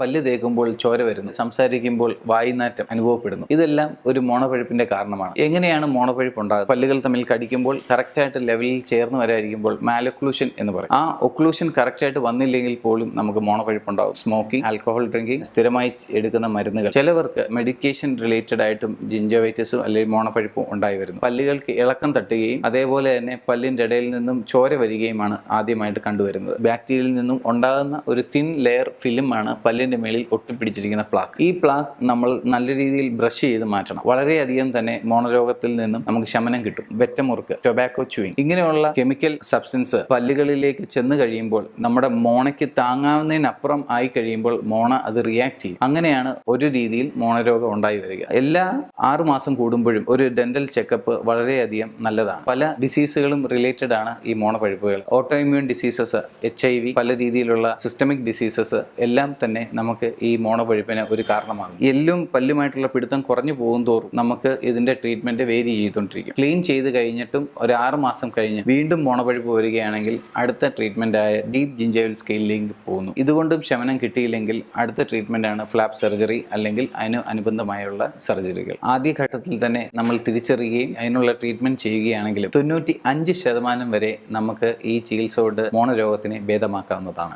പല്ല് തേക്കുമ്പോൾ ചോര വരുന്നു, സംസാരിക്കുമ്പോൾ വായുനാറ്റം അനുഭവപ്പെടുന്നു. ഇതെല്ലാം ഒരു മോണപഴുപ്പിന്റെ കാരണമാണ്. എങ്ങനെയാണ് മോണപഴുപ്പ് ഉണ്ടാകുന്നത്? പല്ലുകൾ തമ്മിൽ കടിക്കുമ്പോൾ കറക്റ്റായിട്ട് ലെവലിൽ ചേർന്ന് വരാതിരിക്കുമ്പോൾ മാലൊക്ലൂഷൻ എന്ന് പറയും. ആ ഒക്ലൂഷൻ കറക്റ്റായിട്ട് വന്നില്ലെങ്കിൽ പോലും നമുക്ക് മോണപഴുപ്പ് ഉണ്ടാകും. സ്മോക്കിംഗ്, ആൽക്കഹോൾ ഡ്രിങ്കിങ്, സ്ഥിരമായി എടുക്കുന്ന മരുന്നുകൾ, ചിലവർക്ക് മെഡിക്കേഷൻ റിലേറ്റഡ് ആയിട്ടും ജിഞ്ചവൈറ്റിസും അല്ലെങ്കിൽ മോണപഴുപ്പും ഉണ്ടായി വരുന്നു. പല്ലുകൾക്ക് ഇളക്കം തട്ടുകയും അതേപോലെ തന്നെ പല്ലിന്റെ ഇടയിൽ നിന്നും ചോര വരികയുമാണ് ആദ്യമായിട്ട് കണ്ടുവരുന്നത്. ബാക്ടീരിയയിൽ നിന്നും ഉണ്ടാകുന്ന ഒരു തിൻ ലെയർ ഫിലിമാണ് പല്ലിന്റെ മേളിൽ ഒട്ടിപ്പിടിച്ചിരിക്കുന്ന പ്ലാക്ക്. ഈ പ്ലാക്ക് നമ്മൾ നല്ല രീതിയിൽ ബ്രഷ് ചെയ്ത് മാറ്റണം. വളരെയധികം തന്നെ മോണരോഗത്തിൽ നിന്നും നമുക്ക് ശമനം കിട്ടും. വെറ്റമുറുക്ക്, ടൊബാക്കോ ച്യൂയിങ്, ഇങ്ങനെയുള്ള കെമിക്കൽ സബ്സ്റ്റൻസ് പല്ലുകളിലേക്ക് ചെന്ന് കഴിയുമ്പോൾ നമ്മുടെ മോണയ്ക്ക് താങ്ങാവുന്നതിനപ്പുറം ആയി കഴിയുമ്പോൾ മോണ അത് റിയാക്ട് ചെയ്യും. അങ്ങനെയാണ് ഒരു രീതിയിൽ മോണരോഗം ഉണ്ടായി വരിക. എല്ലാ 6 മാസം കൂടുമ്പോഴും ഒരു ഡെന്റൽ ചെക്കപ്പ് വളരെയധികം നല്ലതാണ്. പല ഡിസീസുകളും റിലേറ്റഡ് ആണ് ഈ മോണപഴുപ്പുകൾ. ഓട്ടോഇമ്മ്യൂൺ ഡിസീസസ്, HIV, പല രീതിയിലുള്ള സിസ്റ്റമിക് ഡിസീസസ് എല്ലാം തന്നെ നമുക്ക് ഈ മോണപഴുപ്പിന് ഒരു കാരണമാകും. എല്ലും പല്ലുമായിട്ടുള്ള പിടുത്തം കുറഞ്ഞു പോകും തോറും നമുക്ക് ഇതിന്റെ ട്രീറ്റ്മെന്റ് വേരി ചെയ്തുകൊണ്ടിരിക്കും. ക്ലീൻ ചെയ്ത് കഴിഞ്ഞിട്ടും ഒരു 6 മാസം കഴിഞ്ഞ് വീണ്ടും മോണപഴുപ്പ് വരികയാണെങ്കിൽ അടുത്ത ട്രീറ്റ്മെന്റ് ആയ ഡീപ്പ് ജിഞ്ചവൽ സ്കെയിലിംഗ് പോകുന്നു. ഇതുകൊണ്ടും ശമനം കിട്ടിയില്ലെങ്കിൽ അടുത്ത ട്രീറ്റ്മെന്റ് ആണ് ഫ്ലാപ്പ് സർജറി അല്ലെങ്കിൽ അതിന് അനുബന്ധമായുള്ള സർജറികൾ. ആദ്യഘട്ടത്തിൽ തന്നെ നമ്മൾ തിരിച്ചറിയുകയും അതിനുള്ള ട്രീറ്റ്മെന്റ് ചെയ്യുകയാണെങ്കിലും 95% വരെ നമുക്ക് ഈ ചികിത്സ കൊണ്ട് മോണരോഗത്തിനെ ഭേദമാക്കാവുന്നതാണ്.